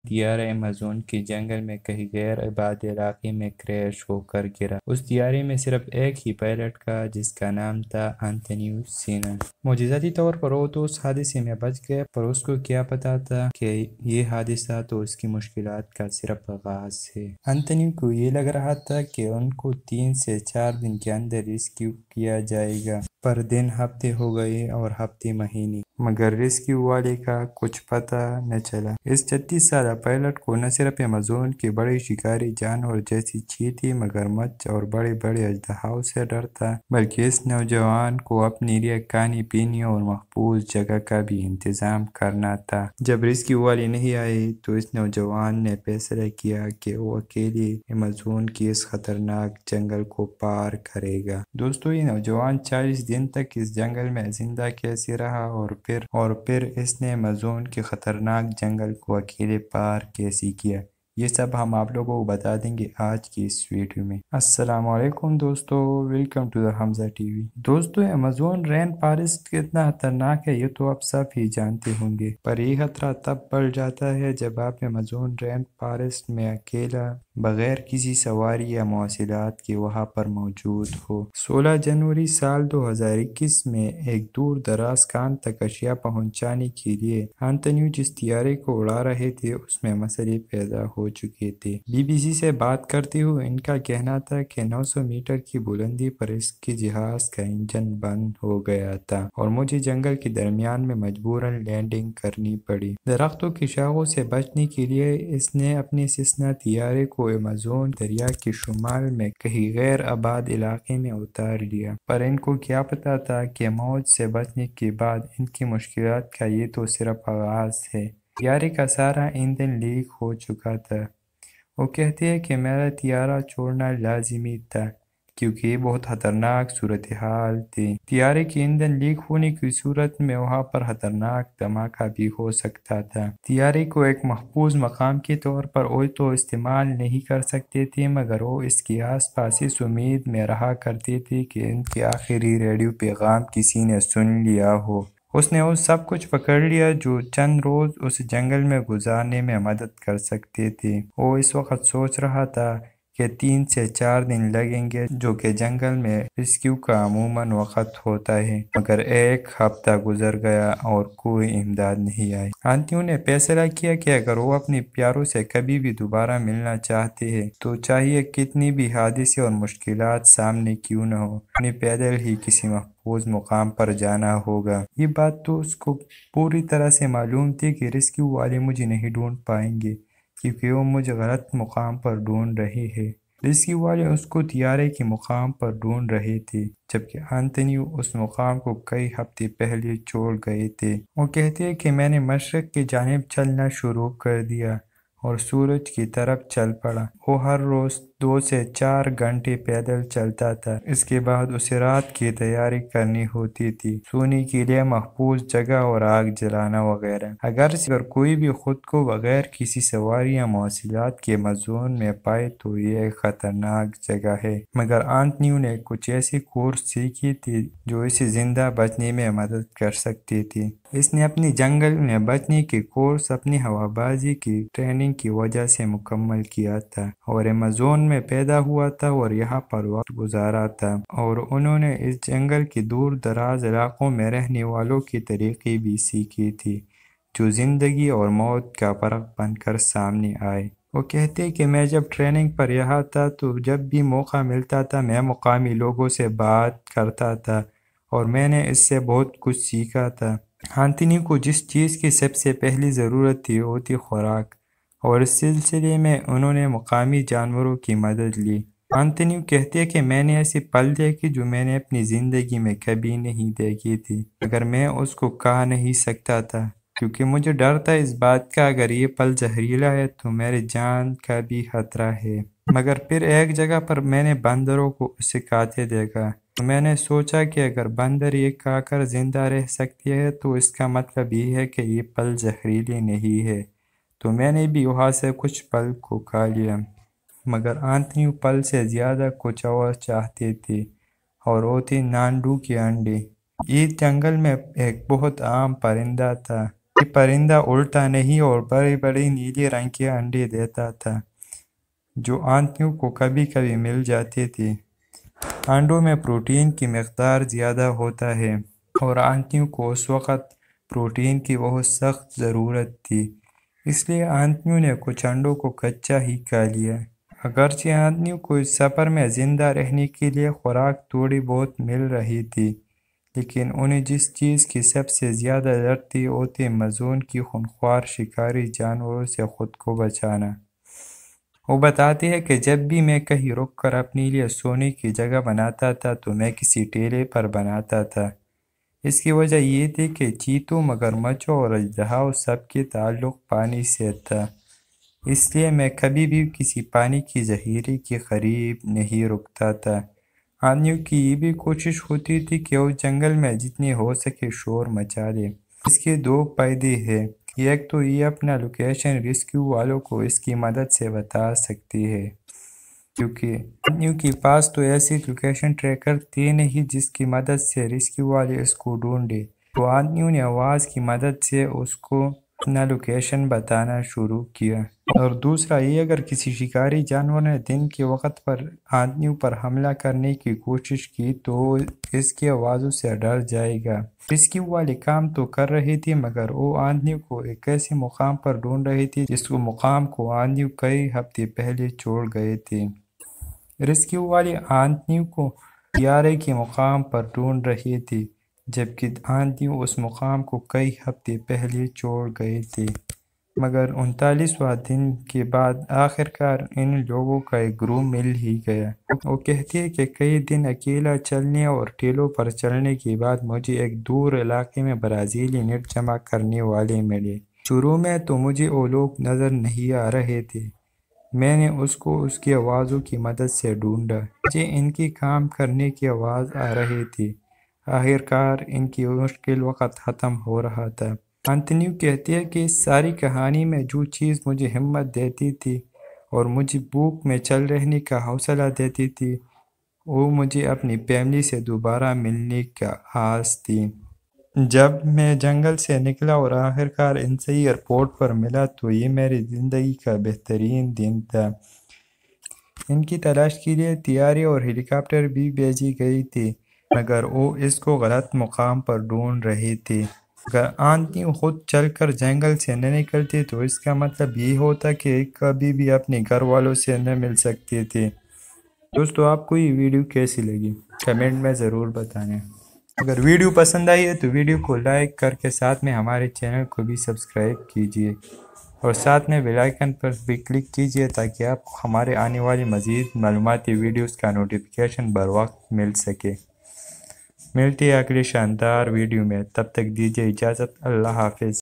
طیارہ ایمیزون کے جنگل میں کہیں غیر آباد علاقے میں کریش ہو کر گرا۔ اس طیارے میں صرف ایک ہی پائلٹ کا، جس کا نام تھا انتونیو سینن۔ معجزاتی طور پر وہ تو اس حادثے میں بچ گیا، پر اس کو کیا پتا تھا کہ یہ حادثہ تو اس کی مشکلات کا صرف آغاز ہے۔ انتونیو کو یہ لگ رہا تھا کہ ان کو 3 سے 4 دن کے اندر ریسکیو کیا جائے گا، پر دن ہفتے ہو گئے اور ہفتے مہینے، مگر ریسکیو والے کا کچھ پتہ نہ چلا۔ اس 36 سالہ پائلٹ کو نہ صرف ایمیزون کے بڑے شکاری جانور جیسے چیتے، مگرمچھ اور بڑے بڑے اژدہاؤں سے ڈر تھا، بلکہ اس نوجوان کو اپنے لیے کھانے پینے اور محفوظ جگہ کا بھی انتظام کرنا تھا۔ جب ریسکیو والے نہیں آئے تو اس نوجوان نے فیصلہ کیا کہ وہ اکیلے ایمیزون کے اس خطرناک جنگل کو پار کرے گا۔ دوستو، یہ نوجوان 40 دن تک اس جنگل میں زندہ کیسے رہا اور پھر اس نے ایمیزون کے خطرناک جنگل کو اکیلے پار کیسے کیا، یہ سب ہم آپ لوگوں کو بتا دیں گے آج کی اس ویڈیو میں۔ السلام علیکم دوستو، welcome to the Hamza T V. دوستو، ایمیزون رین فارسٹ کتنا خطرناک ہے یہ تو آپ سب ہی جانتے ہوں گے، پر یہ خطرہ تب بڑھ جاتا ہے جب آپ ایمیزون رین فارسٹ میں اکیلا، بغیر کسی سواری یا مواصلات کے وہاں پر موجود ہو۔ 16 جنوری سال 2021 میں ایک دور دراز کام تک اشیاء پہنچانے کے لیے انتونیو جس طیارے کو اڑا رہے تھے اس میں مسئلے پیدا ہو چکے تھے۔ بی بی سی سے بات کرتے ہوئے ان کا کہنا تھا کہ 900 میٹر کی بلندی پر اس کے جہاز کا انجن بند ہو گیا تھا اور مجھے جنگل کے درمیان میں مجبوراً لینڈنگ کرنی پڑی۔ درختوں کی شاخوں سے بچنے کے لیے اس نے اپنے سیسنا طیارے کو ایمیزون دریا کے شمال میں کہیں غیر آباد علاقے میں اتار لیا، پر ان کو کیا پتا تھا کہ موت سے بچنے کے بعد ان کی مشکلات کا یہ تو صرف آغاز ہے۔ طیارے کا سارا ایندھن لیک ہو چکا تھا۔ وہ کہتے ہیں کہ میرا طیارہ چھوڑنا لازمی تھا کیونکہ یہ بہت خطرناک صورتحال تھی۔ طیارے کے ایندھن لیک ہونے کی صورت میں وہاں پر خطرناک دھماکہ بھی ہو سکتا تھا۔ طیارے کو ایک محفوظ مقام کے طور پر وہ تو استعمال نہیں کر سکتے تھے، مگر وہ اس کے آس پاس اس امید میں رہا کرتے تھے کہ ان کے آخری ریڈیو پیغام کسی نے سن لیا ہو۔ اس نے وہ سب کچھ پکڑ لیا جو چند روز اس جنگل میں گزارنے میں مدد کر سکتے تھے۔ وہ اس وقت سوچ رہا تھا کہ 3 سے 4 دن لگیں گے، جو کہ جنگل میں ریسکیو کا عموماً وقت ہوتا ہے، مگر ایک ہفتہ گزر گیا اور کوئی امداد نہیں آئی۔ انتونیو نے فیصلہ کیا کہ اگر وہ اپنے پیاروں سے کبھی بھی دوبارہ ملنا چاہتے ہیں تو چاہیے کتنی بھی حادثے اور مشکلات سامنے کیوں نہ ہو، انہیں پیدل ہی کسی محفوظ مقام پر جانا ہوگا۔ یہ بات تو اس کو پوری طرح سے معلوم تھی کہ ریسکیو والے مجھے نہیں ڈھونڈ پائیں گے کیونکہ وہ مجھے غلط مقام پر ڈھونڈ رہے ہیں۔ ریسکیو والے اس کو طیارے کے مقام پر ڈھونڈ رہے تھے، جبکہ انتونیو اس مقام کو کئی ہفتے پہلے چھوڑ گئے تھے۔ وہ کہتے ہیں کہ میں نے مشرق کی جانب چلنا شروع کر دیا اور سورج کی طرف چل پڑا۔ وہ ہر روز 2 سے 4 گھنٹے پیدل چلتا تھا۔ اس کے بعد اسے رات کی تیاری کرنی ہوتی تھی، سونے کے لیے محفوظ جگہ اور آگ جلانا وغیرہ۔ اگر کوئی بھی خود کو بغیر کسی سواری یا مواصلات کے ایمیزون میں پائے تو یہ ایک خطرناک جگہ ہے، مگر انتونیو نے کچھ ایسے کورس سیکھے تھے جو اسے زندہ بچنے میں مدد کر سکتے تھے۔ اس نے اپنے جنگل میں بچنے کے کورس اپنی ہوابازی کی ٹریننگ کی وجہ سے مکمل کیا تھا اور ایمیزون میں پیدا ہوا تھا اور یہاں پر وقت گزارا تھا، اور انہوں نے اس جنگل کے دور دراز علاقوں میں رہنے والوں کے طریقے بھی سیکھے تھے جو زندگی اور موت کا فرق بن کر سامنے آئے۔ وہ کہتے ہیں کہ میں جب ٹریننگ پر یہاں تھا تو جب بھی موقع ملتا تھا میں مقامی لوگوں سے بات کرتا تھا اور میں نے اس سے بہت کچھ سیکھا تھا۔ انتونیو کو جس چیز کی سب سے پہلی ضرورت تھی وہ تھی خوراک، اور اس سلسلے میں انہوں نے مقامی جانوروں کی مدد لی۔ انتونیو کہتے ہیں کہ میں نے ایسے پل دیکھے جو میں نے اپنی زندگی میں کبھی نہیں دیکھی تھی، مگر میں اس کو کہا نہیں سکتا تھا کیونکہ مجھے ڈر تھا اس بات کا اگر یہ پل زہریلا ہے تو میرے جان کا بھی خطرہ ہے۔ مگر پھر ایک جگہ پر میں نے بندروں کو اسے کھاتے دیکھا تو میں نے سوچا کہ اگر بندر یہ کھا کر زندہ رہ سکتی ہے تو اس کا مطلب یہ ہے کہ یہ پل زہریلے نہیں ہے، تو میں نے بھی وہاں سے کچھ پل کو کھا لیا۔ مگر انتونیو پل سے زیادہ کچھ اور چاہتے تھے اور وہ تھے نانڈو کے انڈے۔ یہ جنگل میں ایک بہت عام پرندہ تھا یہ پرندہ اڑتا نہیں اور بڑے بڑے نیلے رنگ کے انڈے دیتا تھا جو آنٹیوں کو کبھی کبھی مل جاتے تھے۔ انڈوں میں پروٹین کی مقدار زیادہ ہوتا ہے اور آنٹیوں کو اس وقت پروٹین کی بہت سخت ضرورت تھی، اس لیے آنٹیوں نے کچھ انڈوں کو کچا ہی کھا لیا۔ اگرچہ آنٹیوں کو اس سفر میں زندہ رہنے کے لیے خوراک تھوڑی بہت مل رہی تھی، لیکن انہیں جس چیز کی سب سے زیادہ ضرورت تھی وہ تھی مزون کی خونخوار شکاری جانوروں سے خود کو بچانا۔ وہ بتاتے ہیں کہ جب بھی میں کہیں رک کر اپنے لیے سونے کی جگہ بناتا تھا تو میں کسی ٹیلے پر بناتا تھا۔ اس کی وجہ یہ تھی کہ چیتوں، مگرمچھوں اور اژدہاؤں سب کے تعلق پانی سے تھا، اس لیے میں کبھی بھی کسی پانی کی ذخیرے کے قریب نہیں رکتا تھا۔ آدمیوں کی یہ بھی کوشش ہوتی تھی کہ وہ جنگل میں جتنے ہو سکے شور مچا دے۔ اس کے دو فائدے ہیں، ایک تو یہ اپنا لوکیشن ریسکیو والوں کو اس کی مدد سے بتا سکتی ہے، کیونکہ آدمیوں کے پاس تو ایسی لوکیشن ٹریکر تھے نہیں جس کی مدد سے ریسکیو والے اس کو ڈھونڈیں، تو آدمیوں نے آواز کی مدد سے اس کو اپنا لوکیشن بتانا شروع کیا۔ اور دوسرا یہ، اگر کسی شکاری جانور نے دن کے وقت پر آدمیوں پر حملہ کرنے کی کوشش کی تو وہ اس کی آوازوں سے ڈر جائے گا۔ ریسکیو والے کام تو کر رہے تھے مگر وہ آدمیوں کو ایک ایسے مقام پر ڈھونڈ رہے تھے جس مقام کو آدمیوں کئی ہفتے پہلے چھوڑ گئے تھے۔ ریسکیو والے آدمیوں کو طیارے کے مقام پر ڈھونڈ رہے تھے جبکہ آدمیوں اس مقام کو کئی ہفتے پہلے چھوڑ گئے تھے، مگر 39واں دن کے بعد آخرکار ان لوگوں کا ایک گروہ مل ہی گیا۔ وہ کہتے ہیں کہ کئی دن اکیلا چلنے اور ٹیلوں پر چلنے کے بعد مجھے ایک دور علاقے میں برازیلی نیٹ جمع کرنے والے ملے۔ شروع میں تو مجھے وہ لوگ نظر نہیں آ رہے تھے، میں نے اس کو اس کی آوازوں کی مدد سے ڈھونڈا، مجھے ان کی کام کرنے کی آواز آ رہی تھی۔ آخرکار ان کی مشکل وقت ختم ہو رہا تھا۔ انتونیو کہتے ہیں کہ اس ساری کہانی میں جو چیز مجھے ہمت دیتی تھی اور مجھے بھوک میں چل رہنے کا حوصلہ دیتی تھی وہ مجھے اپنی فیملی سے دوبارہ ملنے کا آس تھی۔ جب میں جنگل سے نکلا اور آخرکار ان سے ایئرپورٹ پر ملا تو یہ میری زندگی کا بہترین دن تھا۔ ان کی تلاش کے لیے طیارے اور ہیلی کاپٹر بھی بھیجی گئی تھی مگر وہ اس کو غلط مقام پر ڈھونڈ رہے تھے۔ اگر آنٹیوں خود چل کر جنگل سے نہ نکلتے تو اس کا مطلب یہ ہوتا کہ کبھی بھی اپنے گھر والوں سے نہ مل سکتے تھے۔ دوستو، آپ کو یہ ویڈیو کیسی لگی کمنٹ میں ضرور بتانا۔ اگر ویڈیو پسند آئی ہے تو ویڈیو کو لائک کر کے ساتھ میں ہمارے چینل کو بھی سبسکرائب کیجئے اور ساتھ میں بیل آئیکن پر بھی کلک کیجئے تاکہ آپ کو ہمارے آنے والی مزید معلوماتی ویڈیوز کا نوٹیفیکیشن بر وقت مل سکے۔ ملتے ہیں اگلے شاندار ویڈیو میں، تب تک دیجیے اجازت، اللہ حافظ۔